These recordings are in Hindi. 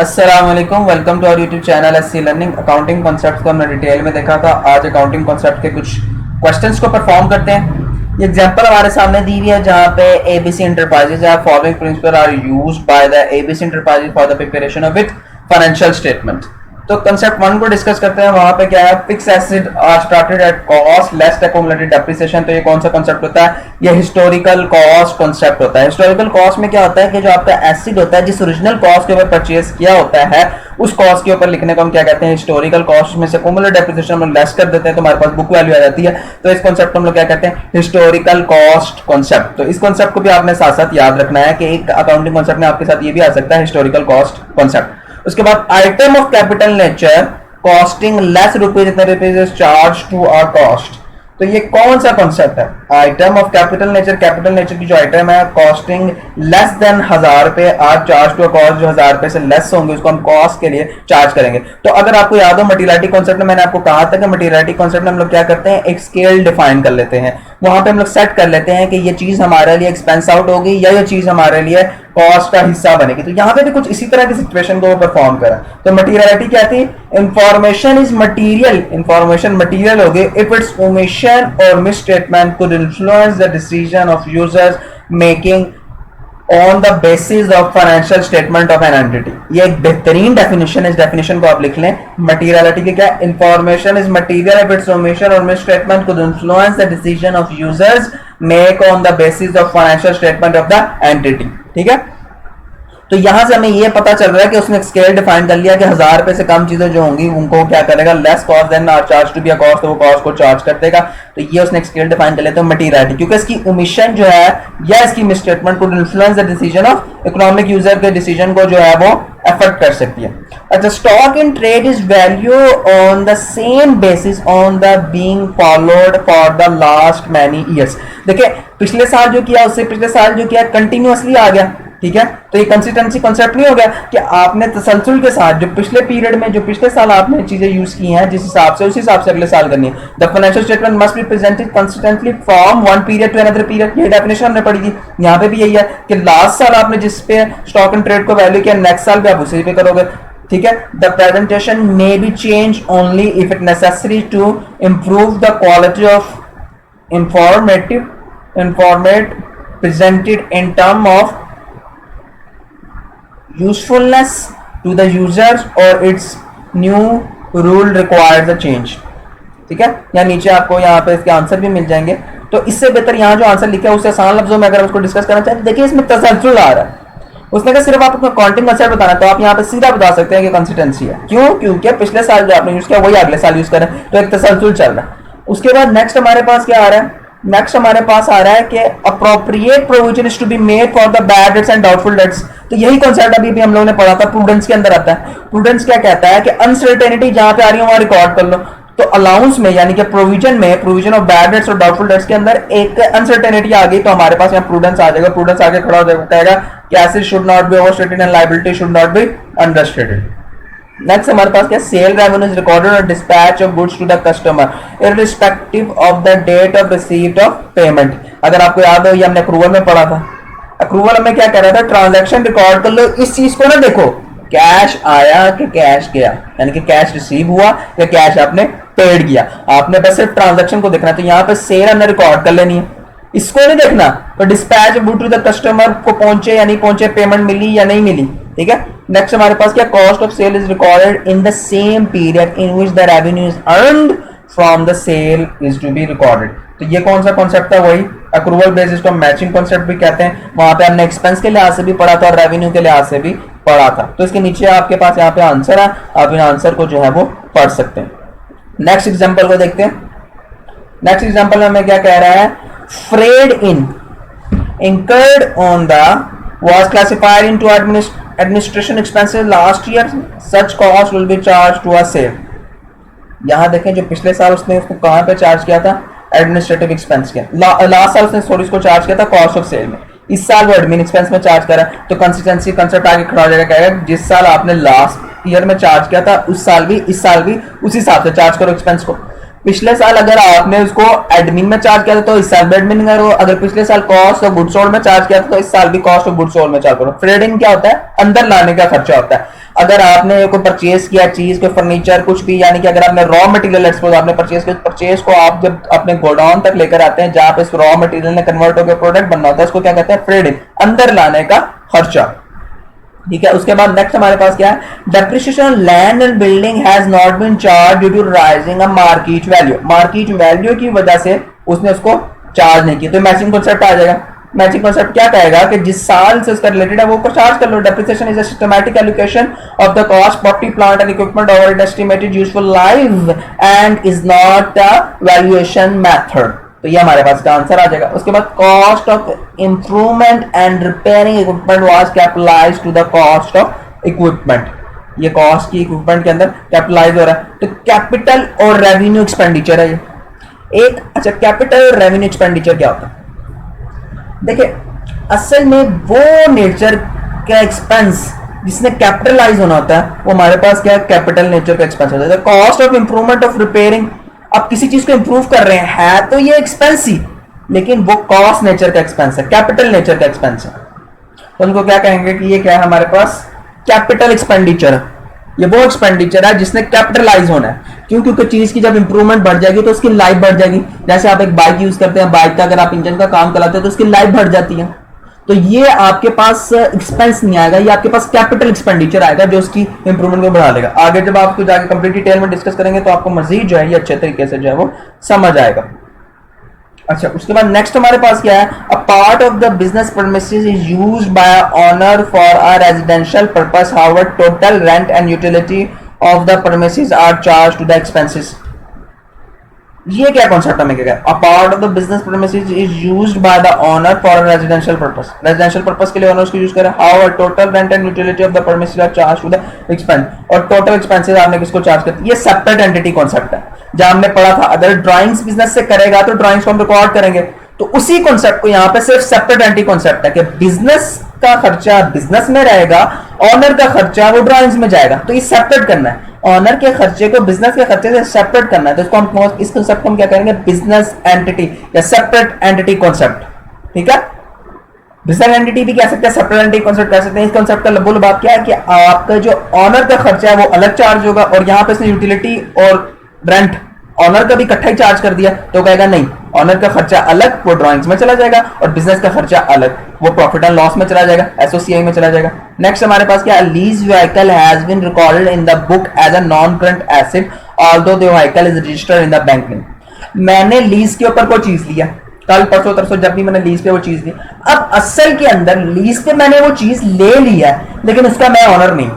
अस्सलाम वालेकुम, welcome to our YouTube channel SC learning. Accounting concept को हमने डिटेल में देखा था। आज अकाउंटिंग कॉन्सेप्ट के कुछ क्वेश्चंस को परफॉर्म करते हैं। ये एग्जांपल हमारे सामने दी हुई है जहां पे ABC enterprises are following principle are used by the ABC enterprises for the preparation of it financial statement. तो कंसेप्ट 1 को डिस्कस करते हैं। वहां पे क्या है, fix asset are started at cost less accumulated depreciation. तो ये कौन सा कंसेप्ट होता है? ये हिस्टोरिकल कॉस्ट कंसेप्ट होता है। हिस्टोरिकल कॉस्ट में क्या होता है कि जो आपका एसिड होता है जिस ओरिजिनल कॉस्ट के ऊपर परचेज किया होता है उस कॉस्ट के ऊपर लिखने को हम क्या कहते हैं? Historical cost. में से एक्युमुलेटेड डेप्रिसिएशन हम लेस कर देते हैं तो हमारे पास बुक वैल्यू आ जाती है। तो इस कॉन्सेप्ट को हम लोग क्या कहते हैं? Historical cost concept. तो इस कॉन्सेप्ट को भी आपने साथ साथ याद रखना है कि एक अकाउंटिंग कॉन्सेप्ट में आपके साथ ये भी आ सकता है, हिस्टोरिकल कॉस्ट कॉन्सेप्ट। उसके बाद item of capital nature costing less rupees इतने rupees is charge to our cost. तो ये कौन सा कॉन्सेप्ट है? आइटम ऑफ कैपिटल नेचर की जो आइटम है कॉस्टिंग लेस देन 1000 रुपए आर चार्ज टू कॉस्ट। जो 1000 रुपए से लेस होंगे उसको हम कॉस्ट के लिए चार्ज करेंगे। तो अगर आपको याद हो मटीरियलिटी कॉन्सेप्ट में मैंने आपको कहा था कि मटीरियलिटी कॉन्सेप्ट में हम लोग क्या करते हैं? एक स्केल डिफाइन कर लेते हैं। वहां पे हम लोग सेट कर लेते हैं कि ये चीज हमारे लिए एक्सपेंस आउट होगी या ये चीज हमारे लिए कॉस्ट का हिस्सा बनेगी। तो यहाँ पे भी कुछ इसी तरह की सिचुएशन को परफॉर्म करा। तो मटीरियलिटी क्या थी? Information is material, information material होगी if its omission or misstatement could influence the decision of users making on the basis of financial statement of an entity. ये एक बेहतरीन डेफिनेशन है, इस डेफिनेशन को आप लिख लें। मटीरियलिटी की क्या? Information is material if its omission or misstatement could influence the decision of users make on the basis of financial statement of the entity. ठीक है, तो यहां से हमें यह पता चल रहा है कि उसने स्केल डिफाइन कर लिया कि 1000 रुपए से कम चीजें जो होंगी उनको क्या करेगा? Less cost then are charge to be a cost. तो वो कॉस्ट को चार्ज कर देगा। तो ये उसने स्केल डिफाइन कर लिया। तो मटीरियलिटी क्योंकि इसकी ओमिशन जो है या इसकी मिसस्टेटमेंट को influence the decision of economic user के डिसीजन को जो है वो अफेक्ट कर सकती है। अच्छा, stock in trade is value on the same basis on the being followed for the last many years. देखिए पिछले साल जो किया उससे पिछले साल जो किया कंटिन्यूअसली आ गया। ठीक है, तो ये कंसिस्टेंसी कॉन्सेप्ट नहीं हो गया कि आपने तसलसल के साथ जो पिछले पीरियड में जो पिछले साल आपने चीजें यूज की हैं जिस हिसाब से उस हिसाब से अगले साल करनी है। The financial statement must be presented consistently from one period to another period. ये डेफिनेशन हमने पढ़ी थी। यहाँ पे भी यही है कि लास्ट साल आपने जिस पे स्टॉक एंड ट्रेड को वैल्यू किया नेक्स्ट साल भी आप उसी पे करोगे। ठीक है, the presentation may be change only if it necessary to improve the quality of information presented in term of usefulness to the users or its new rule requires a change। ठीक है, या नीचे आपको यहाँ पे इसके आंसर भी मिल जाएंगे। तो इससे बेहतर यहाँ जो आंसर लिखा है उससे आसान लफ्जों में अगर उसको डिस्कस करना चाहते देखिए इसमें तसलसल आ रहा है। उसने कहा सिर्फ आपको अकाउंटिंग कंसेप्ट बताना तो आप यहाँ पे सीधा बता सकते हैं कि कंसिस्टेंसी है। क्यों? क्योंकि पिछले साल जो आपने यूज किया वही अगले साल यूज करें तो एक तसलसल चल रहा है। उसके बाद नेक्स्ट हमारे पास क्या आ रहा है? नेक्स्ट हमारे पास आ रहा है कि appropriate provision is to be made for the bad debts and doubtful debts. तो यही कॉन्सेप्ट अभी भी हम लोगों ने पढ़ा था, प्रूडेंस के अंदर आता है। प्रूडेंस क्या कहता है कि अनसर्टेनिटी जहां पे आ रही है वहां रिकॉर्ड कर लो। तो अलाउंस में यानी कि प्रोविजन ऑफ बैड डेट्स और डाउटफुल डेट्स के अंदर एक अनसर्टेनिटी आ गई तो हमारे पास यहाँ प्रूडेंस आ जाएगा। प्रूडेंस आगे खड़ा हो जाएगा, कहेगा कि asset should not be overstated and liability should not be understated. Next हमारे पास क्या? सेल रेवेन्यू इज रिकॉर्डेड और dispatch of goods to the customer irrespective of the date of received of payment. अगर आपको याद हो ये हमने अक्रूवल में पढ़ा था। अक्रूवल हमें क्या कह रहा था? ट्रांजैक्शन रिकॉर्ड कर लो, इस चीज को ना देखो कैश आया कि कैश गया, यानी कि कैश रिसीव हुआ या कैश आपने पेड किया। आपने बस सिर्फ ट्रांजैक्शन को देखना। तो यहाँ पे सेल हमने रिकॉर्ड कर लेनी है, इसको नहीं देखना। तो डिस्पैच टू द कस्टमर को पहुंचे या नहीं पहुंचे, पेमेंट मिली या नहीं मिली। ठीक है, नेक्स्ट हमारे पास क्या? Cost of sale is recorded in the same period in which the revenue is earned from the sale is to be recorded. तो ये कौन सा कॉन्सेप्ट है? वही अक्रूवल बेसिस को मैचिंग कॉन्सेप्ट भी कहते हैं। वहां पे हमने एक्सपेंस के लिहाज से भी पढ़ा था और रेवेन्यू के लिहाज से भी पढ़ा था। तो इसके नीचे आपके पास यहाँ पे आंसर है, आप इन आंसर को जो है वो पढ़ सकते हैं। नेक्स्ट एग्जाम्पल को देखते हैं। नेक्स्ट एग्जाम्पल में हमें क्या कह रहा है? Freight in incurred on the was classified into administration expenses last year, such cost will be charged to a sale। यहां देखें जो पिछले साल उसने उसको कहां पे चार्ज किया था? एडमिनिस्ट्रेटिव एक्सपेंस के लास्ट साल उसने सॉरी इसको चार्ज किया था कॉस्ट ऑफ सेल में। इस साल वो एडमिन एक्सपेंस में चार्ज करा। तो कंसिस्टेंसी कंसेप्ट आगे खड़ा हो जाएगा, कहेगा जिस साल आपने लास्ट ईयर में चार्ज किया था उस साल भी इस साल भी उसी हिसाब से चार्ज करो एक्सपेंस को। पिछले साल अगर आपने उसको एडमिन में चार्ज किया था तो इस साल भी एडमिन करो, अगर पिछले साल कॉस्ट ऑफ गुड्स सोल्ड में चार्ज किया था तो इस साल भी कॉस्ट ऑफ गुड्स सोल्ड में चार्ज करो। ट्रेडिंग क्या होता है? अंदर लाने का खर्चा होता है। अगर आपने कोई परचेज किया चीज, कोई फर्नीचर, कुछ भी, यानी कि अगर आपने रॉ मटेरियल एक्सपोज आपने परचेज किया, परचेज को आप जब अपने गोडाउन तक लेकर आते हैं जहां पे इस रॉ मटेरियल ने कन्वर्ट होकर प्रोडक्ट बनना होता है, उसको क्या कहते हैं? ट्रेडिंग, अंदर लाने का खर्चा। ठीक है, उसके बाद नेक्स्ट हमारे पास क्या है? Depreciation on land and building has not been charge due to rising a market value. Market value की वजह से उसने उसको चार्ज नहीं किया, तो मैचिंग कॉन्सेप्ट आ जाएगा। मैचिंग कॉन्सेप्ट क्या कहेगा कि जिस साल से उसका रिलेटेड है वो को चार्ज कर लो। Depreciation is a systematic allocation of the cost property plant and equipment over it estimated useful life and is not a valuation method. तो ये हमारे पास का आंसर आ जाएगा। उसके बाद cost of improvement and repairing equipment was capitalized to the cost of equipment. ये कॉस्ट की इक्विपमेंट के अंदर कैपिटलाइज हो रहा है। तो कैपिटल और रेवेन्यू एक्सपेंडिचर है ये एक। अच्छा, कैपिटल और रेवेन्यू एक्सपेंडिचर क्या होता है? देखिए, असल में वो नेचर का एक्सपेंस जिसने कैपिटलाइज होना होता है वो हमारे पास क्या है? कैपिटल नेचर का एक्सपेंस होता है। Cost of improvement of repairing, आप किसी चीज को इंप्रूव कर रहे हैं तो ये एक्सपेंस ही, लेकिन वो कॉस्ट नेचर का एक्सपेंस है, कैपिटल नेचर का एक्सपेंस है। तो उनको क्या कहेंगे कि ये क्या है? हमारे पास कैपिटल एक्सपेंडिचर है। ये वो एक्सपेंडिचर है जिसने कैपिटलाइज होना है। क्यों? क्योंकि चीज की जब इंप्रूवमेंट बढ़ जाएगी तो उसकी लाइफ बढ़ जाएगी। जैसे आप एक बाइक यूज करते हैं, बाइक का अगर आप इंजन का काम कराते हैं तो उसकी लाइफ बढ़ जाती है। तो ये आपके पास एक्सपेंस नहीं आएगा, ये आपके पास कैपिटल एक्सपेंडिचर आएगा जो उसकी इंप्रूवमेंट को बढ़ा लेगा। आगे जब आपको जाके कंप्लीट डिटेल में डिस्कस करेंगे तो आपको मजीद जो है ये अच्छे तरीके से जो है वो समझ आएगा। अच्छा, उसके बाद नेक्स्ट हमारे पास क्या है? A part of the business premises is used by owner for a residential purpose, however total rent and utility of the premises are charge to the expenses. ये क्या कॉन्सेप्ट हमें क्या? A part of the business premises is used by the owner for residential purpose. Residential purpose के लिए ओनर उसको यूज करे। However total rent and utility of the premises are charge to the expense. और टोटल एक्सपेंसेस आपने किसको चार्ज करते? ये सेपरेट एंटिटी कॉन्सेप्ट है। जहां हमने पढ़ा था अगर ड्राइंग्स बिजनेस से करेगा तो ड्राइंग्स को हम रिकॉर्ड करेंगे, तो उसी कॉन्सेप्ट को यहाँ पे सिर्फ सेपरेट एंटिटी कॉन्सेप्ट है कि बिजनेस का खर्चा बिजनेस में रहेगा, ऑनर का खर्चा वो ड्राइंग्स में जाएगा। तो ये सेपरेट करना है, ऑनर के खर्चे को बिजनेस के खर्चे से सेपरेट करना है। तो इसको हम इस कॉन्सेप्ट को हम क्या करेंगे? बिजनेस एंटिटी या सेपरेट एंटिटी कॉन्सेप्ट। ठीक है, बिजनेस एंटिटी भी कह सकते हैं, सेपरेट एंटिटी कॉन्सेप्ट कह सकते हैं। इस कॉन्सेप्ट का बोल बात क्या है कि आपका जो ऑनर का खर्चा है वो अलग चार्ज होगा, और यहाँ पे इसने यूटिलिटी और रेंट ऑनर का भी इकट्ठा ही चार्ज कर दिया तो कहेगा नहीं, ऑनर का खर्चा अलग वो ड्राइंग्स में चला जाएगा और बिजनेस का खर्चा अलग वो प्रॉफिट एंड लॉस में चला जाएगा, एसओसीआई में चला जाएगा। नेक्स्ट हमारे पास क्या? Lease vehicle has been recorded in the book as a non current asset although the vehicle is registered in the bank name. मैंने लीज के ऊपर कोई चीज लिया, कल परसों तरसों जब भी मैंने लीज पे वो चीज ली, अब असल के अंदर लीज पे मैंने वो चीज ले लिया लेकिन उसका मैं ऑनर नहीं।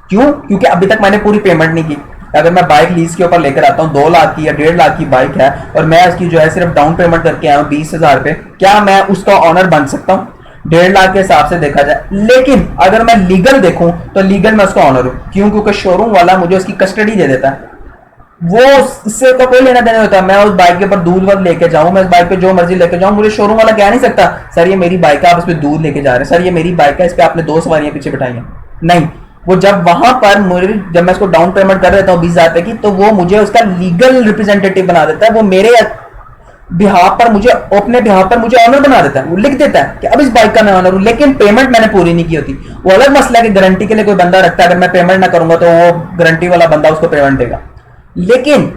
क्यों? क्योंकि अभी तक मैंने पूरी पेमेंट नहीं की। अगर मैं बाइक लीज के ऊपर लेकर आता हूँ 2 लाख की या 1.5 लाख की बाइक है और मैं उसकी जो है सिर्फ डाउन पेमेंट करके आया हूँ 20,000 रुपए, क्या मैं उसका ऑनर बन सकता हूँ? 1.5 लाख के हिसाब से देखा जाए। लेकिन अगर मैं लीगल देखूं तो लीगल मैं उसका ऑनर हूँ। क्यों? क्योंकि शोरूम वाला मुझे उसकी कस्टडी दे देता है, वो इससे तो कोई लेना देना होता है। मैं उस बाइक के ऊपर दूध वध लेके जाऊं, मैं इस बाइक पे जो मर्जी लेके जाऊं, मुझे शोरूम वाला कह नहीं सकता सर ये मेरी बाइक है आप इस पे दूध लेके जा रहे हैं, सर ये मेरी बाइक है इस पे आपने 2 सवारियां पीछे बिठाई हैं। नहीं, वो जब वहां पर मुझे जब मैं उसको डाउन पेमेंट कर देता हूँ 20,000 रुपए की, तो वो मुझे उसका लीगल रिप्रेजेंटेटिव बना देता है। वो मेरे बिहाफ पर मुझे अपने बिहाफ पर मुझे ऑनर बना देता है। वो लिख देता है कि अब इस बाइक का मैं ऑनर हूं, लेकिन पेमेंट मैंने पूरी नहीं की होती। वो अलग मसला है कि गारंटी के लिए कोई बंदा रखता है, अगर मैं पेमेंट ना करूंगा तो वो गारंटी वाला बंदा उसको पेमेंट देगा। लेकिन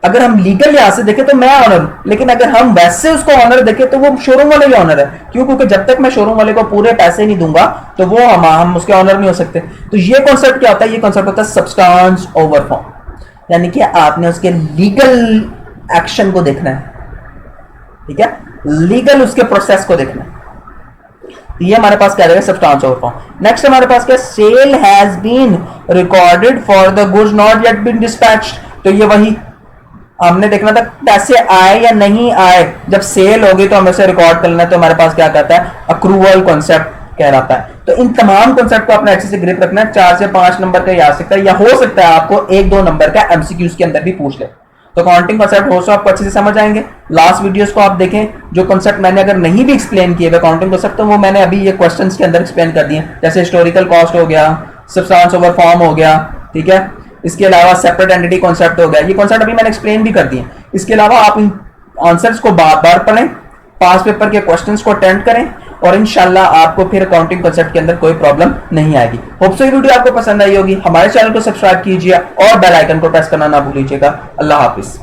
अगर हम लीगल लिहाज से देखें तो मैं ऑनर हूं, लेकिन अगर हम वैसे उसको ऑनर देखें तो वो शोरूम वाले ही ऑनर है। क्यों? क्योंकि जब तक मैं शोरूम वाले को पूरे पैसे नहीं दूंगा तो वो हम उसके ऑनर नहीं हो सकते। तो ये कॉन्सेप्ट क्या होता है? ये कॉन्सेप्ट होता है सब्सटेंस ओवर फॉर्म, यानी कि आपने उसके लीगल एक्शन को देखना है। ठीक है, लीगल उसके प्रोसेस को देखना है। ये हमारे पास क्या रहेगा? Substance over form. नेक्स्ट हमारे पास क्या? Sale has been recorded for the goods not yet been dispatched. तो ये वही हमने देखना था पैसे आए या नहीं आए, जब सेल होगी तो हमें से रिकॉर्ड करना है। तो हमारे पास क्या कहता है? अक्रूवल कॉन्सेप्ट कहलाता है। तो इन तमाम कॉन्सेप्ट को आपने अच्छे से ग्रिप रखना है। 4 से 5 नंबर का याद सकता है, या हो सकता है आपको 1-2 नंबर का एमसीक्यूज के अंदर भी पूछ ले। तो काउंटिंग कॉन्सेप्ट हो आपको अच्छे से समझ आएंगे। लास्ट वीडियोस को आप देखें, जो कॉन्सेप्ट मैंने अगर नहीं भी एक्सप्लेन किए हुए काउंटिंग कॉन्सेप्ट, तो वो मैंने अभी ये क्वेश्चंस के अंदर एक्सप्लेन कर दिए। जैसे हिस्टोरिकल कॉस्ट हो गया, सब्सटेंस ओवर फॉर्म हो गया, ठीक है, इसके अलावा सेपरेट एंटिटी कॉन्सेप्ट हो गया, ये कॉन्सेप्ट अभी मैंने एक्सप्लेन भी कर दिए। इसके अलावा आप इन आंसर्स को बार बार पढ़ें, पास पेपर के क्वेश्चंस को अटेम्प्ट करें और इंशाल्लाह आपको फिर अकाउंटिंग कॉन्सेप्ट के अंदर कोई प्रॉब्लम नहीं आएगी। होप सो ये वीडियो आपको पसंद आई होगी। हमारे चैनल को सब्सक्राइब कीजिए और बेल आइकन को प्रेस करना ना भूलिएगा। अल्लाह हाफिज।